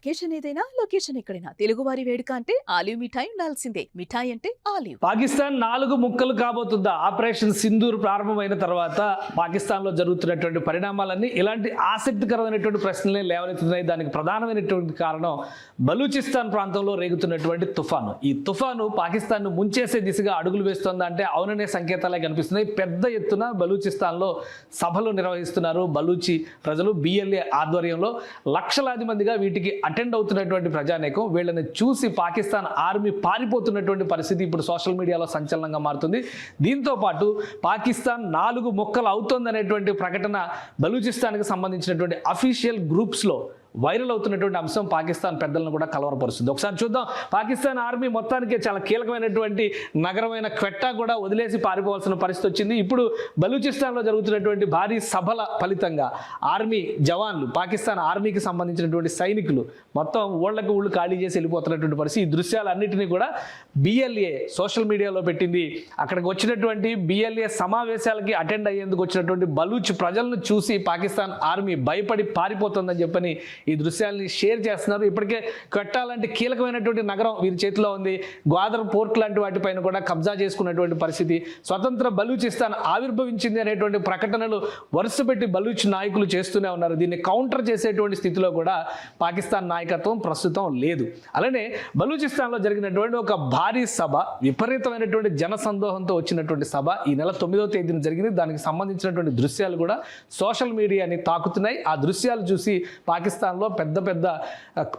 Occasion ఏదైనా location ఎక్కడైనా తెలుగువారి వేడుక అంటే ఆలివ్ మిఠాయి ఉండాల్సిందే. మిఠాయి అంటే ఆలివ్. పాకిస్తాన్ 4 ముక్కలు కాబోతుందా? ఆపరేషన్ సింధూర్ ప్రారంభమైన తర్వాత పాకిస్తాన్లో జరుగుతున్నటువంటి పరిణామాలన్నీ ఇలాంటి ఆసక్తికరమైనటువంటి ప్రశ్నలే లేవనెత్తుతున్నాయి. దానికి ప్రధానమైనటువంటి కారణం బలూచిస్తాన్ ప్రాంతంలో రేగుతున్నటువంటి తుఫాను. ఈ తుఫాను పాకిస్తాన్ను ముంచేసే దిశగా అడుగులు వేస్తోందా అంటే అవుననే సంకేతాలే కనిపిస్తున్నాయి. పెద్ద ఎత్తున బలూచిస్తాన్లో సభలు నిర్వహిస్తున్నారు బలూచి ప్రజలు. బిఎల్ఏ ఆధ్వర్యంలో లక్షలాది మందిగా వీటికి అటెండ్ అవుతున్నటువంటి ప్రజానేకం. వీళ్ళని చూసి పాకిస్తాన్ ఆర్మీ పారిపోతున్నటువంటి పరిస్థితి ఇప్పుడు సోషల్ మీడియాలో సంచలనంగా మారుతుంది. దీంతో పాటు పాకిస్తాన్ 4 ముక్కలు అవుతోందనేటువంటి ప్రకటన బలూచిస్తాన్కి సంబంధించినటువంటి అఫీషియల్ గ్రూప్స్లో వైరల్ అవుతున్నటువంటి అంశం పాకిస్తాన్ పెద్దలను కూడా కలవరపరుస్తుంది. ఒకసారి చూద్దాం. పాకిస్తాన్ ఆర్మీ మొత్తానికి చాలా కీలకమైనటువంటి నగరమైన క్వెట్టా కూడా వదిలేసి పారిపోవాల్సిన పరిస్థితి వచ్చింది. ఇప్పుడు బలూచిస్తాన్లో జరుగుతున్నటువంటి భారీ సభల ఫలితంగా ఆర్మీ జవాన్లు, పాకిస్తాన్ ఆర్మీకి సంబంధించినటువంటి సైనికులు మొత్తం ఊళ్ళకి ఊళ్ళు ఖాళీ చేసి వెళ్ళిపోతున్నటువంటి పరిస్థితి. ఈ దృశ్యాలన్నింటినీ కూడా బిఎల్ఏ సోషల్ మీడియాలో పెట్టింది. అక్కడికి వచ్చినటువంటి బిఎల్ఏ సమావేశాలకి అటెండ్ అయ్యేందుకు వచ్చినటువంటి బలూచ్ ప్రజలను చూసి పాకిస్తాన్ ఆర్మీ భయపడి పారిపోతుందని చెప్పని ఈ దృశ్యాలని షేర్ చేస్తున్నారు. ఇప్పటికే క్వెట్టా లాంటి కీలకమైనటువంటి నగరం వీరి చేతిలో ఉంది. గ్వాదర్ పోర్ట్ లాంటి వాటిపైన కూడా కబ్జా చేసుకున్నటువంటి పరిస్థితి. స్వతంత్ర బలూచిస్తాన్ ఆవిర్భవించింది అనేటువంటి ప్రకటనలు వరుసపెట్టి బలూచ్ నాయకులు చేస్తూనే ఉన్నారు. దీన్ని కౌంటర్ చేసేటువంటి స్థితిలో కూడా పాకిస్తాన్ నాయకత్వం ప్రస్తుతం లేదు. అలానే బలూచిస్తాన్లో జరిగినటువంటి ఒక భారీ సభ, విపరీతమైనటువంటి జన సందోహంతో వచ్చినటువంటి సభ ఈ నెల 9వ తేదీన జరిగింది. దానికి సంబంధించినటువంటి దృశ్యాలు కూడా సోషల్ మీడియాని తాకుతున్నాయి. ఆ దృశ్యాలు చూసి పాకిస్తాన్లో పెద్ద పెద్ద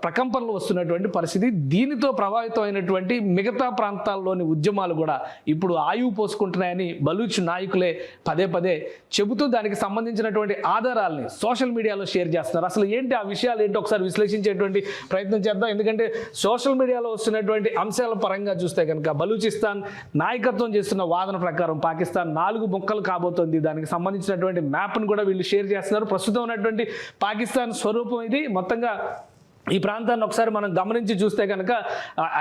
ప్రకంపనలు వస్తున్నటువంటి పరిస్థితి. దీనితో ప్రభావితమైనటువంటి మిగతా ప్రాంతాల్లోని ఉద్యమాలు కూడా ఇప్పుడు ఆయువు పోసుకుంటున్నాయని బలూచ్ నాయకులే పదే పదే చెబుతూ దానికి సంబంధించినటువంటి ఆధారాలని సోషల్ మీడియాలో షేర్ చేస్తున్నారు. అసలు ఏంటి ఆ విషయాలు ఏంటి ఒకసారి విశ్లేషించేటువంటి ప్రయత్నం చేద్దాం. ఎందుకంటే సోషల్ మీడియాలో వస్తున్నటువంటి అంశాల పరంగా చూస్తే కనుక బలూచిస్తాన్ నాయకత్వం చేస్తున్న వాదన ప్రకారం పాకిస్తాన్ 4 ముక్కలు కాబోతోంది. దానికి సంబంధించినటువంటి మ్యాప్ను కూడా వీళ్ళు షేర్ చేస్తున్నారు. ప్రస్తుతం ఉన్నటువంటి పాకిస్తాన్ స్వరూపం ఇది. మొత్తంగా ఈ ప్రాంతాన్ని ఒకసారి మనం గమనించి చూస్తే కనుక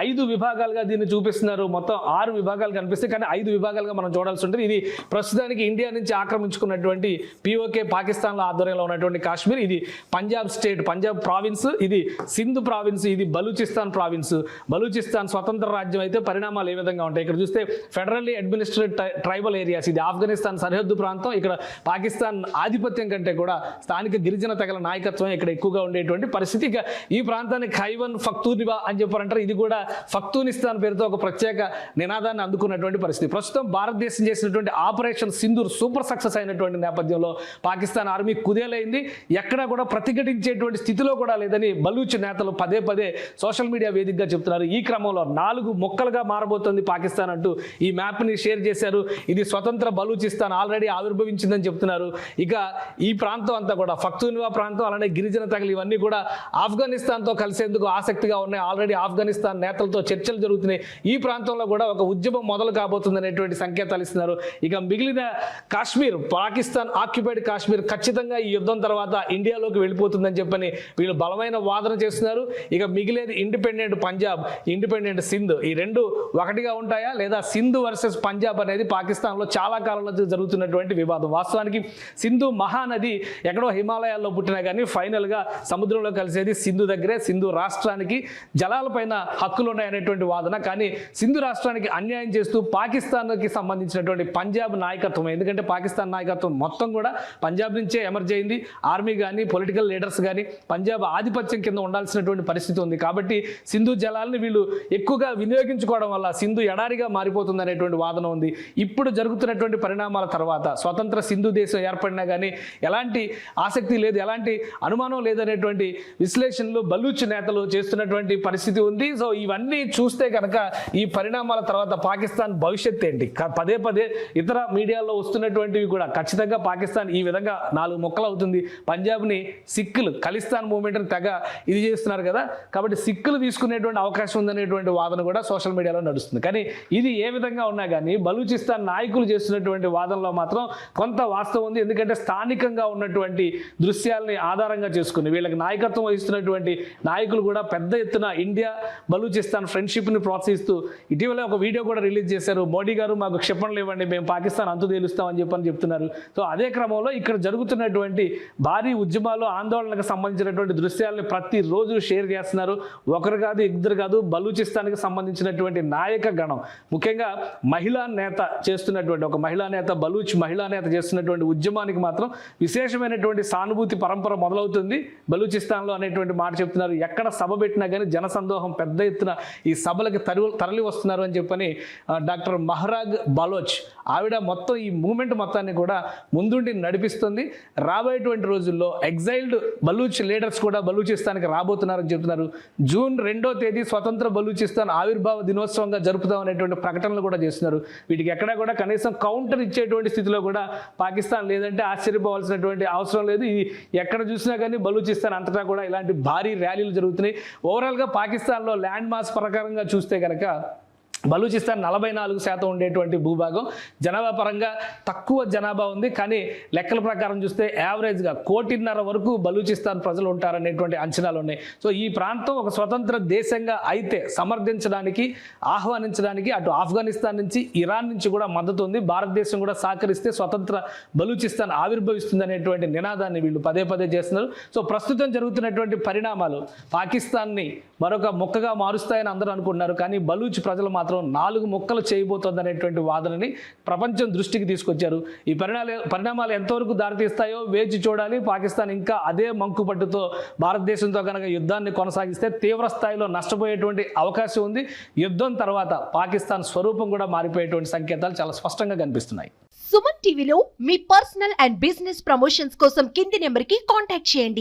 5 విభాగాలుగా దీన్ని చూపిస్తున్నారు. మొత్తం 6 విభాగాలు కనిపిస్తాయి, కానీ 5 విభాగాలుగా మనం చూడాల్సి ఉంటుంది. ఇది ప్రస్తుతానికి ఇండియా నుంచి ఆక్రమించుకున్నటువంటి పిఓకే పాకిస్తాన్లో ఆధ్వర్యంలో ఉన్నటువంటి కాశ్మీర్, ఇది పంజాబ్ స్టేట్, పంజాబ్ ప్రావిన్స్, ఇది సింధ్ ప్రావిన్స్, ఇది బలూచిస్తాన్ ప్రావిన్స్. బలూచిస్తాన్ స్వతంత్ర రాజ్యం అయితే పరిణామాలు ఏ విధంగా ఉంటాయి ఇక్కడ చూస్తే ఫెడరల్లీ అడ్మినిస్ట్రేటెడ్ ట్రైబల్ ఏరియాస్, ఇది ఆఫ్ఘనిస్తాన్ సరిహద్దు ప్రాంతం. ఇక్కడ పాకిస్తాన్ ఆధిపత్యం కంటే కూడా స్థానిక గిరిజన తెగల నాయకత్వం ఇక్కడ ఎక్కువగా ఉండేటువంటి పరిస్థితి. ఇక ఈ ప్రాంతాన్ని ఖైవన్ ఫక్తూనిబా అని చెప్పారంటారు. ఇది కూడా ఫక్తూనిస్తాన్ పేరుతో ఒక ప్రత్యేక నినాదాన్ని అందుకున్నటువంటి పరిస్థితి. ప్రస్తుతం భారతదేశం చేసినటువంటి ఆపరేషన్ సింధూర్ సూపర్ సక్సెస్ అయినటువంటి నేపథ్యంలో పాకిస్తాన్ ఆర్మీ కుదేలైంది. ఎక్కడా కూడా ప్రతిఘటించేటువంటి స్థితిలో కూడా లేదని బలూచ్ నేతలు పదే పదే సోషల్ మీడియా వేదికగా చెప్తున్నారు. ఈ క్రమంలో 4 ముక్కలుగా మారబోతోంది పాకిస్తాన్ అంటూ ఈ మ్యాప్ని షేర్ చేశారు. ఇది స్వతంత్ర బలూచిస్తాన్ ఆల్రెడీ ఆవిర్భవించిందని చెప్తున్నారు. ఇక ఈ ప్రాంతం అంతా కూడా ఫక్తూనిబా ప్రాంతం, అలానే గిరిజన తెగలు ఇవన్నీ కూడా ఆఫ్ఘనిస్తాన్తో కలిసేందుకు ఆసక్తిగా ఉన్నాయి. ఆల్రెడీ ఆఫ్ఘనిస్తాన్ నేతలతో చర్చలు జరుగుతున్నాయి. ఈ ప్రాంతంలో కూడా ఒక ఉద్యమం మొదలు కాబోతుంది అనేటువంటి సంకేతాలు ఇస్తున్నారు. ఇక మిగిలిన కాశ్మీర్, పాకిస్తాన్ ఆక్యుపైడ్ కాశ్మీర్ ఖచ్చితంగా ఈ యుద్ధం తర్వాత ఇండియాలోకి వెళ్ళిపోతుందని చెప్పని వీళ్ళు బలమైన వాదన చేస్తున్నారు. ఇక మిగిలేది ఇండిపెండెంట్ పంజాబ్, ఇండిపెండెంట్ సింధ్, ఈ రెండు ఒకటిగా ఉంటాయా లేదా? సింధు వర్సెస్ పంజాబ్ అనేది పాకిస్తాన్లో చాలా కాలంలో జరుగుతున్నటువంటి వివాదం. వాస్తవానికి సింధు మహానది ఎక్కడో హిమాలయాల్లో పుట్టినా కానీ ఫైనల్గా సముద్రంలో కలిసేది సింధు దగ్గరే. సింధు రాష్ట్రానికి జలాలపైన హక్కులు ఉన్నాయనేటువంటి వాదన. కానీ సింధు రాష్ట్రానికి అన్యాయం చేస్తూ పాకిస్తాన్కి సంబంధించినటువంటి పంజాబ్ నాయకత్వం, ఎందుకంటే పాకిస్తాన్ నాయకత్వం మొత్తం కూడా పంజాబ్ నుంచే ఎమర్జ్ అయింది. ఆర్మీ కానీ పొలిటికల్ లీడర్స్ కానీ పంజాబ్ ఆధిపత్యం కింద ఉండాల్సినటువంటి పరిస్థితి ఉంది. కాబట్టి సింధు జలాలని వీళ్ళు ఎక్కువగా వినియోగించుకోవడం వల్ల సింధు ఎడారిగా మారిపోతుంది అనేటువంటి వాదన ఉంది. ఇప్పుడు జరుగుతున్నటువంటి పరిణామాల తర్వాత స్వతంత్ర సింధు దేశం ఏర్పడినా కానీ ఎలాంటి ఆసక్తి లేదు, ఎలాంటి అనుమానం లేదనేటువంటి విశ్లేషణలు బలూచ్ నేతలు చేస్తున్నటువంటి పరిస్థితి ఉంది. సో ఇవన్నీ చూస్తే కనుక ఈ పరిణామాల తర్వాత పాకిస్తాన్ భవిష్యత్ ఏంటి? పదే పదే ఇతర మీడియాలో వస్తున్నటువంటివి కూడా ఖచ్చితంగా పాకిస్తాన్ ఈ విధంగా 4 ముక్కలు అవుతుంది. పంజాబ్ని సిక్కులు, ఖలిస్తాన్ మూవ్మెంట్ని తెగ ఇది చేస్తున్నారు కదా, కాబట్టి సిక్కులు తీసుకునేటువంటి అవకాశం ఉందనేటువంటి వాదన కూడా సోషల్ మీడియాలో నడుస్తుంది. కానీ ఇది ఏ విధంగా ఉన్నా కానీ బలూచిస్తాన్ నాయకులు చేస్తున్నటువంటి వాదనలో మాత్రం కొంత వాస్తవం ఉంది. ఎందుకంటే స్థానికంగా ఉన్నటువంటి దృశ్యాలని ఆధారంగా చేసుకుని వీళ్ళకి నాయకత్వం వహిస్తున్నటువంటి ఉన్నటువంటి నాయకులు కూడా పెద్ద ఎత్తున ఇండియా బలూచిస్తాన్ ఫ్రెండ్షిప్ని ప్రోత్సహిస్తూ ఇటీవల ఒక వీడియో కూడా రిలీజ్ చేశారు. మోడీ గారు మాకు క్షిపణులు ఇవ్వండి, మేము పాకిస్తాన్ అంతు తేలుస్తామని చెప్తున్నారు. సో అదే క్రమంలో ఇక్కడ జరుగుతున్నటువంటి భారీ ఉద్యమాలు ఆందోళనకు సంబంధించినటువంటి దృశ్యాలను ప్రతిరోజు షేర్ చేస్తున్నారు. ఒకరు కాదు, ఇద్దరు కాదు, బలూచిస్తాన్కి సంబంధించినటువంటి నాయక గణం, ముఖ్యంగా మహిళా నేత చేస్తున్నటువంటి ఒక మహిళా నేత, బలూచ్ మహిళా నేత చేస్తున్నటువంటి ఉద్యమానికి మాత్రం విశేషమైనటువంటి సానుభూతి పరంపర మొదలవుతుంది బలూచిస్తాన్లో అనేటువంటి మాట చెప్తున్నారు. ఎక్కడ సభ పెట్టినా కానీ జనసందోహం పెద్ద ఎత్తున ఈ సభలకి తరలి వస్తున్నారు అని చెప్పని డాక్టర్ మహరాగ్ బలోచ్ ఆవిడ మొత్తం ఈ మూమెంట్ మొత్తాన్ని కూడా ముందుండి నడిపిస్తుంది. రాబోయేటువంటి రోజుల్లో ఎగ్జైల్డ్ బలూచ్ లీడర్స్ కూడా బలూచిస్తాన్కి రాబోతున్నారని చెప్తున్నారు. జూన్ 2వ తేదీ స్వతంత్ర బలూచిస్తాన్ ఆవిర్భావ దినోత్సవంగా జరుపుతాం అనేటువంటి ప్రకటనలు కూడా చేస్తున్నారు. వీటికి ఎక్కడా కూడా కనీసం కౌంటర్ ఇచ్చేటువంటి స్థితిలో కూడా పాకిస్తాన్ లేదంటే ఆశ్చర్యపోవాల్సినటువంటి అవసరం లేదు. ఇది ఎక్కడ చూసినా కానీ బలూచిస్తాన్ అంతటా కూడా ఇలాంటి భారీ ర్యాలీలు జరుగుతున్నాయి. ఓవరాల్గా పాకిస్తాన్లో ల్యాండ్ మాస్ ప్రకారంగా చూస్తే కనుక బలూచిస్తాన్ 44% ఉండేటువంటి భూభాగం, జనాభా పరంగా తక్కువ జనాభా ఉంది. కానీ లెక్కల ప్రకారం చూస్తే యావరేజ్గా 1.5 కోటి వరకు బలూచిస్తాన్ ప్రజలు ఉంటారనేటువంటి అంచనాలు ఉన్నాయి. సో ఈ ప్రాంతం ఒక స్వతంత్ర దేశంగా అయితే సమర్థించడానికి, ఆహ్వానించడానికి అటు ఆఫ్ఘనిస్తాన్ నుంచి, ఇరాన్ నుంచి కూడా మద్దతు ఉంది. భారతదేశం కూడా సహకరిస్తే స్వతంత్ర బలూచిస్తాన్ ఆవిర్భవిస్తుంది అనేటువంటి నినాదాన్ని వీళ్ళు పదే పదే చేస్తున్నారు. సో ప్రస్తుతం జరుగుతున్నటువంటి పరిణామాలు పాకిస్తాన్ని మరొక ముక్కగా మారుస్తాయని అందరూ అనుకుంటున్నారు. కానీ బలూచ్ ప్రజలు మాత్రం 4 ముక్కలు చేయబోతోంది అనేటువంటి వాదనని ప్రపంచం దృష్టికి తీసుకొచ్చారు. ఈ పరిణామాలు ఎంతవరకు దారితీస్తాయో వేచి చూడాలి. పాకిస్తాన్ ఇంకా అదే మంకుపట్టుతో భారతదేశంతో కనుక యుద్ధాన్ని కొనసాగిస్తే తీవ్ర స్థాయిలో నష్టపోయేటువంటి అవకాశం ఉంది. యుద్ధం తర్వాత పాకిస్తాన్ స్వరూపం కూడా మారిపోయేటువంటి సంకేతాలు చాలా స్పష్టంగా కనిపిస్తున్నాయి. సుమన్ టీవీలో మీ పర్సనల్ అండ్ బిజినెస్ ప్రమోషన్స్ కోసం కింది నెంబర్కి కాంటాక్ట్ చేయండి.